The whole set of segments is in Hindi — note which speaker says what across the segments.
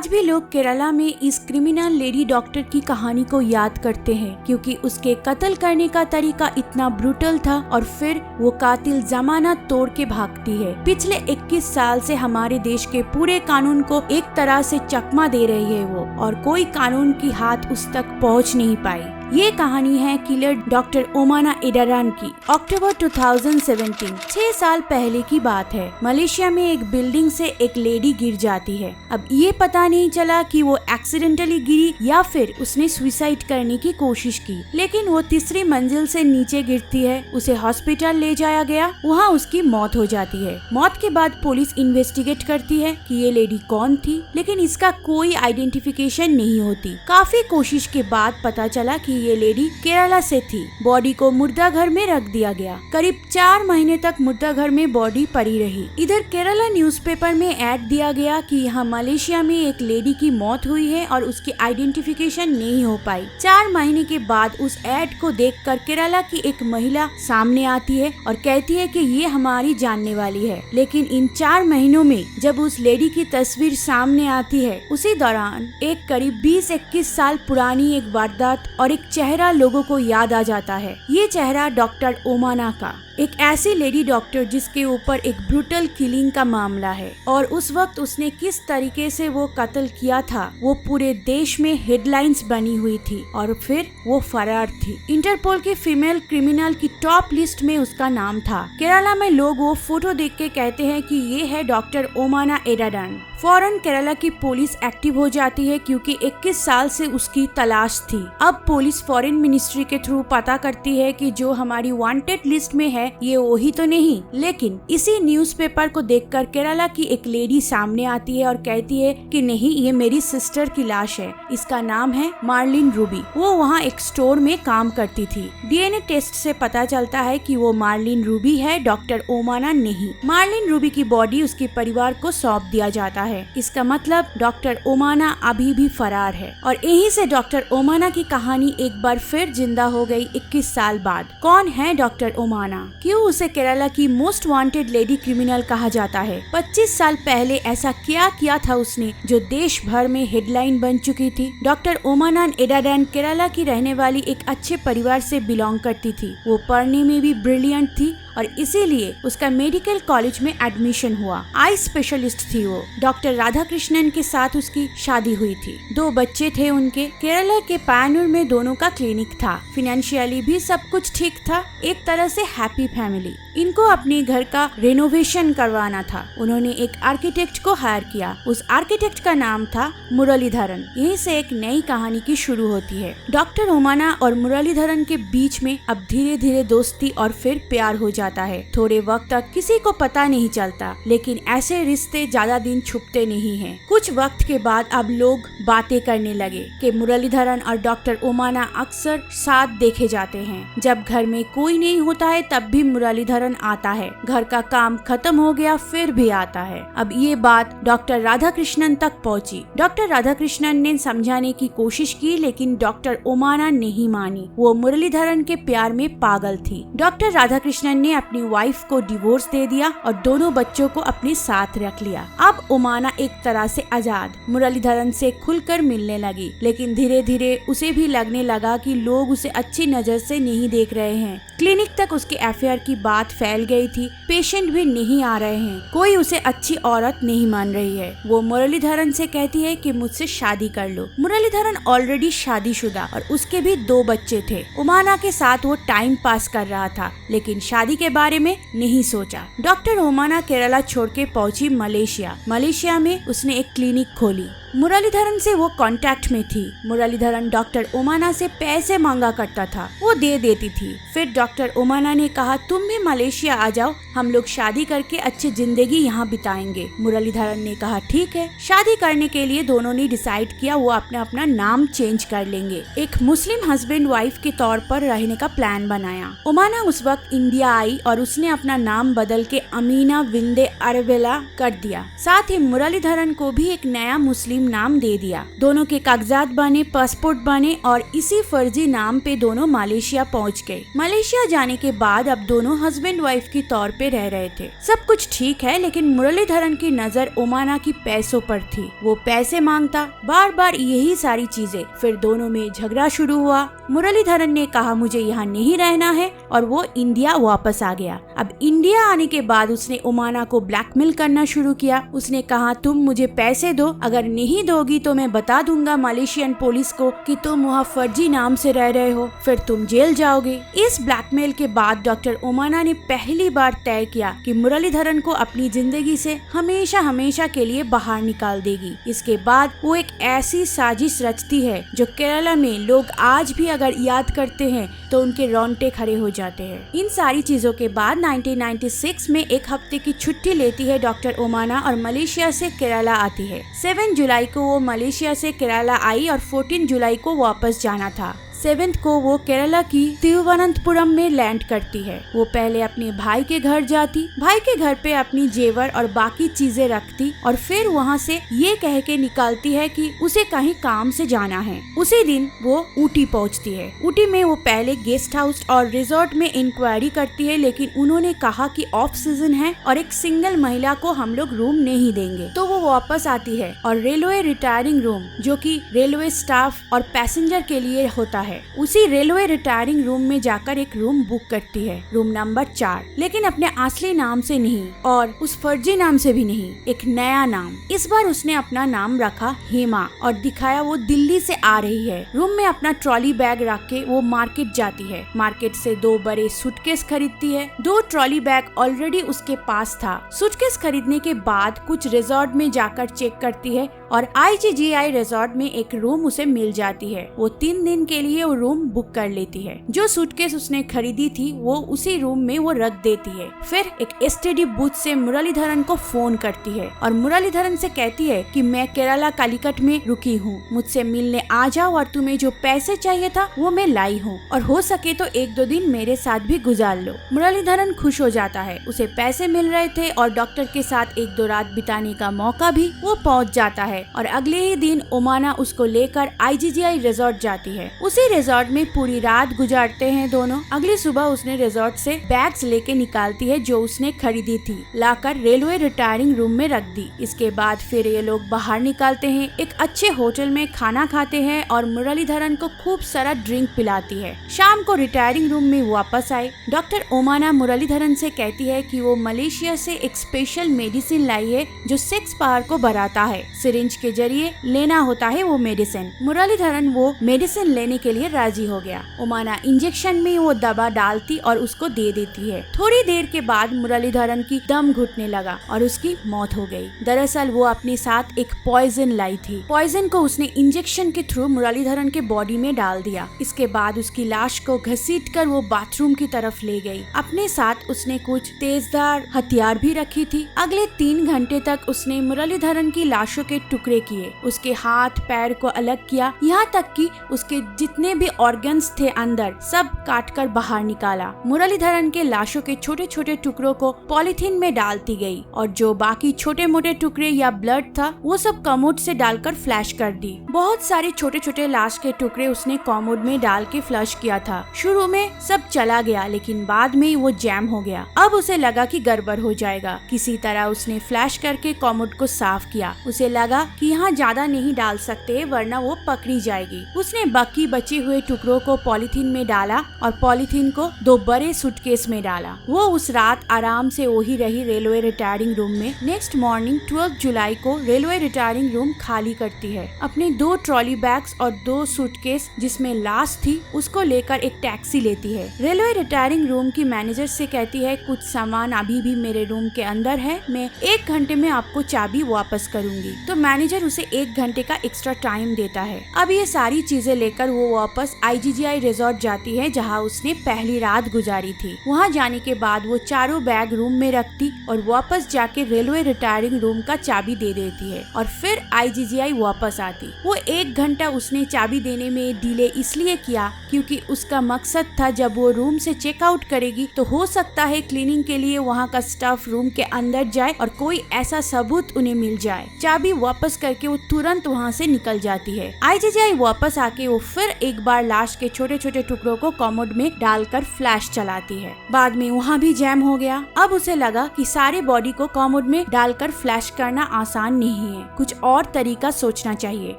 Speaker 1: आज भी लोग केरला में इस क्रिमिनल लेडी डॉक्टर की कहानी को याद करते हैं, क्योंकि उसके कत्ल करने का तरीका इतना ब्रूटल था और फिर वो कातिल जमानत तोड़ के भागती है। पिछले 21 साल से हमारे देश के पूरे कानून को एक तरह से चकमा दे रही है वो, और कोई कानून की हाथ उस तक पहुंच नहीं पाई। ये कहानी है किलर डॉक्टर ओमाना एडारान की। अक्टूबर 2017, 6 साल पहले की बात है। मलेशिया में एक बिल्डिंग से एक लेडी गिर जाती है। अब ये पता नहीं चला कि वो एक्सीडेंटली गिरी या फिर उसने सुसाइड करने की कोशिश की, लेकिन वो तीसरी मंजिल से नीचे गिरती है। उसे हॉस्पिटल ले जाया गया, वहाँ उसकी मौत हो जाती है। मौत के बाद पुलिस इन्वेस्टिगेट करती है कि ये लेडी कौन थी, लेकिन इसका कोई आइडेंटिफिकेशन नहीं होती। काफी कोशिश के बाद पता चला कि ये लेडी केरला से थी। बॉडी को मुर्दा घर में रख दिया गया। करीब 4 महीने तक मुर्दा घर में बॉडी पड़ी रही। इधर केरला न्यूज़पेपर में ऐड दिया गया कि यहाँ मलेशिया में एक लेडी की मौत हुई है और उसकी आइडेंटिफिकेशन नहीं हो पाई। 4 महीने के बाद उस ऐड को देखकर केरला की एक महिला सामने आती है और कहती है कि ये हमारी जानने वाली है। लेकिन इन 4 महीनों में जब उस लेडी की तस्वीर सामने आती है, उसी दौरान एक करीब 20-21 साल पुरानी एक वारदात और एक चेहरा लोगों को याद आ जाता है। ये चेहरा डॉक्टर ओमाना का, एक ऐसी लेडी डॉक्टर जिसके ऊपर एक ब्रूटल किलिंग का मामला है, और उस वक्त उसने किस तरीके से वो कत्ल किया था वो पूरे देश में हेडलाइंस बनी हुई थी, और फिर वो फरार थी। इंटरपोल के फीमेल क्रिमिनल की टॉप लिस्ट में उसका नाम था। केरला में लोग वो फोटो देख के कहते हैं कि ये है डॉक्टर ओमाना एडारान। फौरन केरला की पुलिस एक्टिव हो जाती है, क्योंकि 21 साल से उसकी तलाश थी। अब पुलिस फॉरेन मिनिस्ट्री के थ्रू पता करती है कि जो हमारी वांटेड लिस्ट में है ये वही तो नहीं। लेकिन इसी न्यूज़पेपर को देखकर केरला की एक लेडी सामने आती है और कहती है कि नहीं, ये मेरी सिस्टर की लाश है। इसका नाम है मार्लिन रूबी। वो वहाँ एक स्टोर में काम करती थी। डीएनए टेस्ट से पता चलता है कि वो मार्लिन रूबी है, डॉक्टर ओमाना नहीं। मार्लिन रूबी की बॉडी उसके परिवार को सौंप दिया जाता है। इसका मतलब डॉक्टर ओमाना अभी भी फरार है, और यहीं से डॉक्टर ओमाना की कहानी एक बार फिर जिंदा हो गई 21 साल बाद। कौन है डॉक्टर ओमाना? क्यों उसे केरला की मोस्ट वांटेड लेडी क्रिमिनल कहा जाता है? 25 साल पहले ऐसा क्या किया था उसने जो देश भर में हेडलाइन बन चुकी थी? डॉक्टर ओमाना एडारान केरला की रहने वाली एक अच्छे परिवार से बिलोंग करती थी। वो पढ़ने में भी ब्रिलियंट थी और इसीलिए उसका मेडिकल कॉलेज में एडमिशन हुआ। आई स्पेशलिस्ट थी वो। डॉक्टर राधाकृष्णन के साथ उसकी शादी हुई थी। 2 बच्चे थे उनके। केरला के पायनूर में दोनों का क्लिनिक था। फाइनेंशियली भी सब कुछ ठीक था। एक तरह से हैप्पी फैमिली। इनको अपने घर का रेनोवेशन करवाना था। उन्होंने एक आर्किटेक्ट को हायर किया। उस आर्किटेक्ट का नाम था मुरलीधरन। यहीं से एक नई कहानी की शुरू होती है। डॉक्टर ओमाना और मुरलीधरन के बीच में अब धीरे धीरे दोस्ती और फिर प्यार हो जाता है। थोड़े वक्त तक किसी को पता नहीं चलता, लेकिन ऐसे रिश्ते ज्यादा दिन छुपते नहीं हैं। कुछ वक्त के बाद अब लोग बातें करने लगे कि मुरलीधरन और डॉक्टर ओमाना अक्सर साथ देखे जाते हैं। जब घर में कोई नहीं होता है तब भी मुरलीधरन आता है। घर का काम खत्म हो गया फिर भी आता है। अब ये बात डॉक्टर राधाकृष्णन तक पहुंची। डॉक्टर राधाकृष्णन ने समझाने की कोशिश की, लेकिन डॉक्टर ओमाना नहीं मानी। वो मुरलीधरन के प्यार में पागल थी। डॉक्टर राधाकृष्णन ने अपनी वाइफ को डिवोर्स दे दिया और दोनों बच्चों को अपने साथ रख लिया। अब ओमाना एक तरह से आजाद मुरलीधरन से खुलकर मिलने लगी, लेकिन धीरे धीरे उसे भी लगने लगा कि लोग उसे अच्छी नजर से नहीं देख रहे हैं। क्लिनिक तक उसके अफेयर की बात फैल गई थी। पेशेंट भी नहीं आ रहे हैं। कोई उसे अच्छी औरत नहीं मान रही है। वो मुरलीधरन से कहती है कि मुझसे शादी कर लो। मुरलीधरन ऑलरेडी शादीशुदा और उसके भी 2 बच्चे थे। ओमाना के साथ वो टाइम पास कर रहा था, लेकिन शादी के बारे में नहीं सोचा। डॉक्टर ओमाना केरला छोड़ के पहुंची मलेशिया में उसने एक क्लिनिक खोली। मुरलीधरन से वो कांटेक्ट में थी। मुरलीधरन डॉक्टर ओमाना से पैसे मांगा करता था, वो दे देती थी। फिर डॉक्टर ओमाना ने कहा तुम भी मलेशिया आ जाओ, हम लोग शादी करके अच्छी जिंदगी यहाँ बिताएंगे। मुरलीधरन ने कहा ठीक है। शादी करने के लिए दोनों ने डिसाइड किया वो अपना नाम चेंज कर लेंगे। एक मुस्लिम हस्बैंड वाइफ के तौर पर रहने का प्लान बनाया। ओमाना उस वक्त इंडिया आई आई और उसने अपना नाम बदल के अमीना विंदे अरबेला कर दिया। साथ ही मुरलीधरन को भी एक नया मुस्लिम नाम दे दिया। दोनों के कागजात बने, पासपोर्ट बने और इसी फर्जी नाम पे दोनों मलेशिया पहुंच गए। मलेशिया जाने के बाद अब दोनों हस्बैंड वाइफ के तौर पे रह रहे थे। सब कुछ ठीक है, लेकिन मुरलीधरन की नजर ओमाना की पैसों पर थी। वो पैसे मांगता, बार बार यही सारी चीजें। फिर दोनों में झगड़ा शुरू हुआ। मुरलीधरन ने कहा मुझे यहाँ नहीं रहना है और वो इंडिया वापस आ गया। अब इंडिया आने के बाद उसने ओमाना को ब्लैकमेल करना शुरू किया। उसने कहा तुम मुझे पैसे दो, अगर नहीं दोगी तो मैं बता दूंगा मलेशियन पुलिस को कि तुम वहाँ फर्जी नाम से रह रहे हो, फिर तुम जेल जाओगे। इस ब्लैकमेल के बाद डॉक्टर ओमाना ने पहली बार तय किया कि मुरलीधरन को अपनी जिंदगी से हमेशा हमेशा के लिए बाहर निकाल देगी। इसके बाद वो एक ऐसी साजिश रचती है जो केरला में लोग आज भी अगर याद करते हैं तो उनके रोंगटे खड़े हो जाते हैं। इन सारी चीजों के बाद 1996 में एक हफ्ते की छुट्टी लेती है डॉक्टर ओमाना और मलेशिया से केरला आती है। 7 जुलाई को वो मलेशिया से केरला आई और 14 जुलाई को वापस जाना था। 7 को वो केरला की तिरुवनंतपुरम में लैंड करती है। वो पहले अपने भाई के घर जाती, भाई के घर पे अपनी जेवर और बाकी चीजें रखती और फिर वहाँ से ये कह के निकालती है कि उसे कहीं काम से जाना है। उसी दिन वो ऊटी पहुँचती है। ऊटी में वो पहले गेस्ट हाउस और रिजॉर्ट में इंक्वायरी करती है, लेकिन उन्होंने कहा कि ऑफ सीजन है और एक सिंगल महिला को हम लोग रूम नहीं देंगे। तो वो वापस आती है और रेलवे रिटायरिंग रूम, जो कि रेलवे स्टाफ और पैसेंजर के लिए होता है, उसी रेलवे रिटायरिंग रूम में जाकर एक रूम बुक करती है, रूम नंबर 4, लेकिन अपने असली नाम से नहीं और उस फर्जी नाम से भी नहीं, एक नया नाम। इस बार उसने अपना नाम रखा हेमा और दिखाया वो दिल्ली से आ रही है। रूम में अपना ट्रॉली बैग रख के वो मार्केट जाती है। मार्केट से 2 बड़े सूटकेस खरीदती है। 2 ट्रॉली बैग ऑलरेडी उसके पास था। सूटकेस खरीदने के बाद कुछ रिजॉर्ट में जाकर चेक करती है और IGGI रिजॉर्ट में एक रूम उसे मिल जाती है। वो 3 दिन के लिए वो रूम बुक कर लेती है। जो सूटकेस उसने खरीदी थी वो उसी रूम में वो रख देती है। फिर एक STD बूथ से मुरलीधरन को फोन करती है और मुरलीधरन से कहती है कि मैं केरला कालीकट में रुकी हूँ, मुझसे मिलने आ जाओ और तुम्हें जो पैसे चाहिए था वो मैं लाई हूँ और हो सके तो 1-2 दिन मेरे साथ भी गुजार लो। मुरलीधरन खुश हो जाता है। उसे पैसे मिल रहे थे और डॉक्टर के साथ 1-2 रात बिताने का मौका भी वो पहुँच जाता है और अगले ही दिन ओमाना उसको लेकर IGGI रिजॉर्ट जाती है। उसी रिजॉर्ट में पूरी रात गुजारते हैं दोनों। अगली सुबह उसने रिजॉर्ट से बैग्स लेके निकालती है जो उसने खरीदी थी, लाकर रेलवे रिटायरिंग रूम में रख दी। इसके बाद फिर ये लोग बाहर निकालते हैं, एक अच्छे होटल में खाना खाते हैं और मुरलीधरन को खूब सारा ड्रिंक पिलाती है। शाम को रिटायरिंग रूम में वापस आए। डॉक्टर ओमाना मुरलीधरन से कहती है कि वो मलेशिया से एक स्पेशल मेडिसिन लाई है जो सेक्स पावर को बढ़ाता है। सिरिंज के जरिए लेना होता है वो मेडिसिन। मुरलीधरन वो मेडिसिन लेने के लिए राजी हो गया। ओमाना इंजेक्शन में वो दवा डालती और उसको दे देती है। थोड़ी देर के बाद मुरलीधरन की दम घुटने लगा और उसकी मौत हो गई। दरअसल वो अपने साथ एक पॉइजन लाई थी। पॉइजन को उसने इंजेक्शन के थ्रू मुरलीधरन के बॉडी में डाल दिया। इसके बाद उसकी लाश को घसीटकर वो बाथरूम की तरफ ले गई। अपने साथ उसने कुछ तेजधार हथियार भी रखी थी। अगले 3 घंटे तक उसने मुरलीधरन की लाशों के टुकड़े किए, उसके हाथ पैर को अलग किया, यहाँ तक कि उसके जितने भी ऑर्गन्स थे अंदर सब काटकर बाहर निकाला। मुरलीधरन के लाशों के छोटे छोटे टुकड़ों को पॉलिथीन में डालती गई और जो बाकी छोटे मोटे टुकड़े या ब्लड था वो सब कमोड से डालकर फ्लैश कर दी। बहुत सारे छोटे छोटे लाश के टुकड़े उसने कमोड में डाल के फ्लश किया था। शुरू में सब चला गया, लेकिन बाद में वो जैम हो गया। अब उसे लगा कि गड़बड़ हो जाएगा। किसी तरह उसने फ्लैश करके कमोड को साफ किया। उसे लगा कि यहाँ ज्यादा नहीं डाल सकते वरना वो पकड़ी जाएगी। उसने बाकी बचे हुए टुकड़ों को पॉलिथीन में डाला और पॉलिथीन को 2 बड़े सूटकेस में डाला। वो उस रात आराम से वही रही रेलवे रिटायरिंग रूम में। नेक्स्ट मॉर्निंग 12 जुलाई को रेलवे रिटायरिंग रूम खाली करती है। अपने 2 ट्रॉली बैग्स और 2 सूटकेस जिसमें लाश थी उसको लेकर एक टैक्सी लेती है। रेलवे रिटायरिंग रूम की मैनेजर से कहती है कुछ सामान अभी भी मेरे रूम के अंदर है, मैं 1 घंटे में आपको चाबी वापस करूंगी। तो मैनेजर उसे 1 घंटे का एक्स्ट्रा टाइम देता है। अब ये सारी चीजें लेकर वो वापस IGGI रिजॉर्ट जाती है जहाँ उसने पहली रात गुजारी थी। वहाँ जाने के बाद वो चारों बैग रूम में रखती और वापस जाके रेलवे रिटायरिंग रूम का चाबी दे देती है और फिर IGGI वापस आती। वो 1 घंटा उसने चाबी देने में डिले इसलिए किया क्योंकि उसका मकसद था जब वो रूम से चेकआउट करेगी तो हो सकता है क्लीनिंग के लिए वहाँ का स्टाफ रूम के अंदर जाए और कोई ऐसा सबूत उन्हें मिल जाए। चाबी वापस करके वो तुरंत वहाँ से निकल जाती है। IGGI वापस आके वो फिर एक बार लाश के छोटे छोटे टुकड़ों को कॉमोड में डालकर फ्लैश चलाती है। बाद में वहाँ भी जैम हो गया। अब उसे लगा कि सारे बॉडी को कॉमोड में डालकर फ्लैश करना आसान नहीं है, कुछ और तरीका सोचना चाहिए।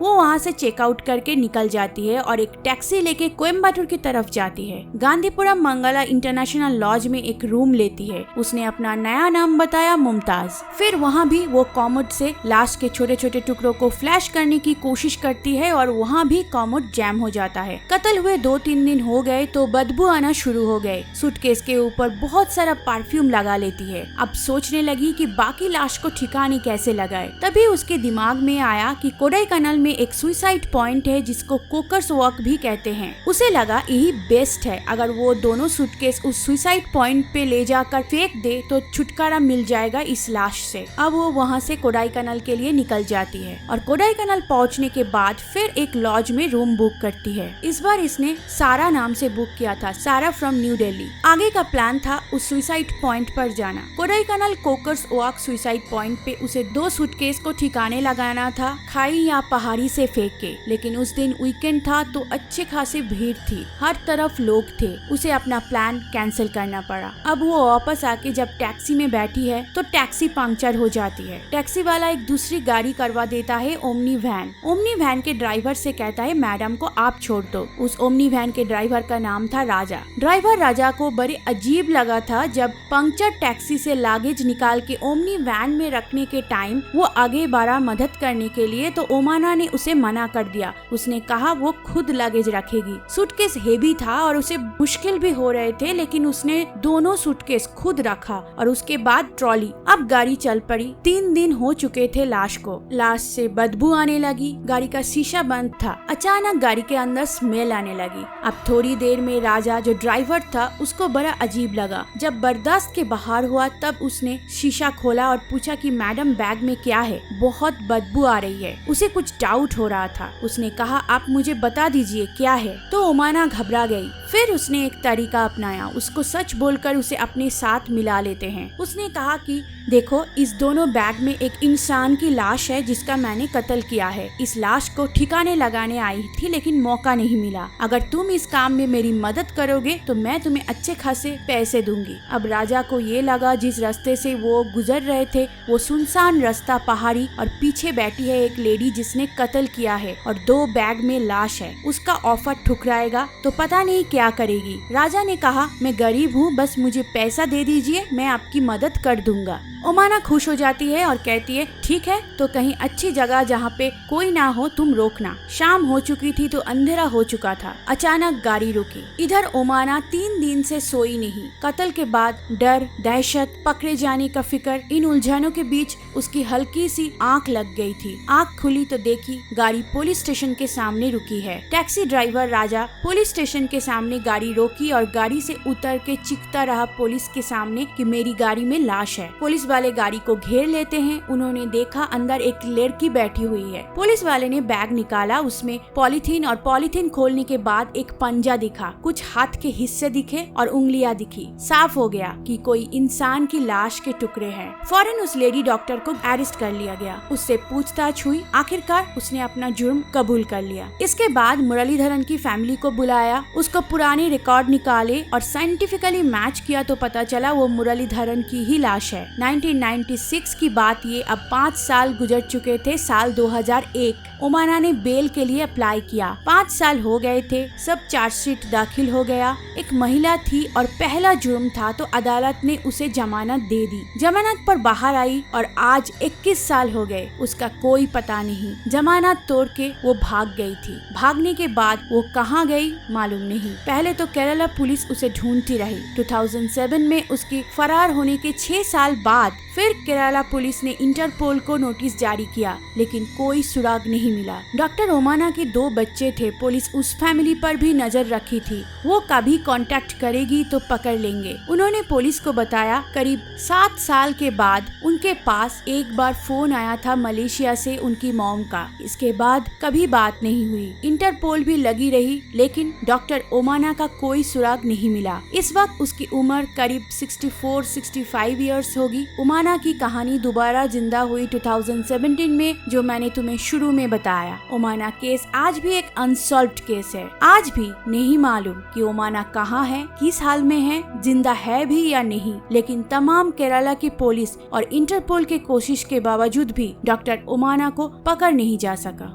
Speaker 1: वो वहाँ से चेकआउट करके निकल जाती है और एक टैक्सी लेके कोयम्बटूर की तरफ जाती है। गांधीपुरम मंगला इंटरनेशनल लॉज में एक रूम लेती है। उसने अपना नया नाम बताया मुमताज। फिर वहाँ भी वो कॉमोड से लाश के छोटे छोटे टुकड़ों को फ्लैश करने की कोशिश करती है और वहाँ भी कॉमोड जैम हो जाता है। कत्ल हुए 2-3 दिन हो गए तो बदबू आना शुरू हो गए। सूटकेस के ऊपर बहुत सारा परफ्यूम लगा लेती है। अब सोचने लगी कि बाकी लाश को ठिकाने कैसे लगाए। तभी उसके दिमाग में आया कि कोडाईकनाल में एक सुसाइड पॉइंट है जिसको कोकर्स वॉक भी कहते हैं। उसे लगा यही बेस्ट है, अगर वो दोनों सूटकेस उस सुसाइड पॉइंट पे ले जाकर फेंक दे तो छुटकारा मिल जाएगा इस लाश से। अब वो वहाँ से कोडाईकनाल के लिए निकल जाती है और कोडाईकनाल पहुँचने के बाद फिर एक लॉज में रूम बुक करती है। इस बार इसने सारा नाम से बुक किया था, सारा फ्रॉम न्यू दिल्ली। आगे का प्लान था उस सुसाइड पॉइंट पर जाना। कोडाईकनाल कोकर्स वॉक सुसाइड पॉइंट पे उसे 2 सूटकेस को ठिकाने लगाना था, खाई या पहाड़ी से फेंक के। लेकिन उस दिन वीकेंड था तो अच्छे खासी भीड़ थी, हर तरफ लोग थे। उसे अपना प्लान कैंसिल करना पड़ा। अब वो वापस आके जब टैक्सी में बैठी है तो टैक्सी पंक्चर हो जाती है। टैक्सी वाला एक दूसरी गाड़ी करवा देता है, ओमनी वैन। ओमनी वैन के ड्राइवर से कहता है मैडम को आप छोड़ दो। उस ओमनी वैन के ड्राइवर का नाम था राजा। ड्राइवर राजा को बड़े अजीब लगा था जब पंक्चर टैक्सी से लागेज निकाल के ओमनी वैन में रखने के टाइम वो आगे बढ़ा मदद करने के लिए तो ओमाना ने उसे मना कर दिया। उसने कहा वो खुद लगेज रखेगी। सूटकेस हेवी था और उसे मुश्किल भी हो रहे थे, लेकिन उसने दोनों सूटकेस खुद रखा और उसके बाद ट्रॉली। अब गाड़ी चल पड़ी। 3 दिन हो चुके थे लाश को। लाश से बदबू आने लगी। गाड़ी का शीशा बंद था। अचानक गाड़ी के अंदर स्मेल आने लगी। अब थोड़ी देर में राजा जो ड्राइवर था उसको बड़ा अजीब लगा। जब बर्दाश्त के बाहर हुआ तब उसने शीशा खोला और पूछा कि मैडम बैग में क्या है, बहुत बदबू आ रही है। उसे कुछ डाउट हो रहा था। उसने कहा आप मुझे बता दीजिए क्या है। तो ओमाना घबरा गई। फिर उसने एक तरीका अपनाया, उसको सच बोलकर उसे अपने साथ मिला लेते हैं। उसने कहा कि देखो इस दोनों बैग में एक इंसान की लाश है जिसका मैंने कत्ल किया है। इस लाश को ठिकाने लगाने आई थी लेकिन मौका नहीं मिला। अगर तुम इस काम में मेरी मदद करोगे तो मैं तुम्हें अच्छे खासे पैसे दूंगी। अब राजा को ये लगा जिस रास्ते से वो गुजर रहे थे वो सुनसान रास्ता, पहाड़ी, और पीछे बैठी है एक लेडी जिसने कत्ल किया है और 2 बैग में लाश है। उसका ऑफर ठुकराएगा तो पता नहीं क्या करेगी। राजा ने कहा मैं गरीब हूँ, बस मुझे पैसा दे दीजिए, मैं आपकी मदद कर दूंगा। ओमाना खुश हो जाती है और कहती है ठीक है, तो कहीं अच्छी जगह जहाँ पे कोई ना हो तुम रोकना। शाम हो चुकी थी तो अंधेरा हो चुका था। अचानक गाड़ी रुकी। इधर ओमाना 3 दिन से सोई नहीं। कत्ल के बाद डर, दहशत, पकड़े जाने का फिक्र, इन उलझनों के बीच उसकी हल्की सी आंख लग गई थी। आंख खुली तो देखी गाड़ी पुलिस स्टेशन के सामने रुकी है। टैक्सी ड्राइवर राजा पुलिस स्टेशन के सामने गाड़ी रोकी और गाड़ी से उतर के चीखता रहा पुलिस के सामने कि मेरी गाड़ी में लाश है। पुलिस वाले गाड़ी को घेर लेते हैं। उन्होंने देखा अंदर एक लड़की बैठी हुई है। पुलिस वाले ने बैग निकाला, उसमें पॉलीथीन, और पॉलीथीन खोलने के बाद एक पंजा दिखा, कुछ हाथ के हिस्से दिखे और उंगलियां दिखी। साफ हो गया कि कोई इंसान की लाश के टुकड़े हैं। फौरन उस लेडी डॉक्टर को अरेस्ट कर लिया गया। उससे पूछताछ हुई। आखिरकार उसने अपना जुर्म कबूल कर लिया। इसके बाद मुरलीधरन की फैमिली को बुलाया, उसको पुराने रिकॉर्ड निकाले और साइंटिफिकली मैच किया तो पता चला वो मुरलीधरन की ही लाश है। 1996 की बात ये। अब 5 साल गुजर चुके थे। साल 2001 ओमाना ने बेल के लिए अप्लाई किया। 5 साल हो गए थे। सब चार्जशीट दाखिल हो गया। एक महिला थी और पहला जुर्म था तो अदालत ने उसे जमानत दे दी। जमानत पर बाहर आई और आज 21 साल हो गए। उसका कोई पता नहीं। जमानत तोड़ के वो भाग गई थी। भागने के बाद वो कहाँ गई मालूम नहीं। पहले तो केरला पुलिस उसे ढूंढती रही। 2007 में उसकी फरार होने के 6 साल बाद बाद फिर केरला पुलिस ने इंटरपोल को नोटिस जारी किया, लेकिन कोई सुराग नहीं मिला। डॉक्टर ओमाना के 2 बच्चे थे। पुलिस उस फैमिली पर भी नजर रखी थी, वो कभी कांटेक्ट करेगी तो पकड़ लेंगे। उन्होंने पुलिस को बताया करीब 7 साल के बाद उनके पास एक बार फोन आया था मलेशिया से उनकी मॉम का। इसके बाद कभी बात नहीं हुई। इंटरपोल भी लगी रही, लेकिन डॉक्टर ओमाना का कोई सुराग नहीं मिला। इस वक्त उसकी उम्र करीब 64-65 इयर्स होगी। ओमाना की कहानी दोबारा जिंदा हुई 2017 में, जो मैंने तुम्हें शुरू में बताया। ओमाना केस आज भी एक अनसॉल्व्ड केस है। आज भी नहीं मालूम कि ओमाना कहाँ है, किस हाल में है, जिंदा है भी या नहीं। लेकिन तमाम केरला की पुलिस और इंटरपोल के कोशिश के बावजूद भी डॉक्टर ओमाना को पकड़ नहीं जा सका।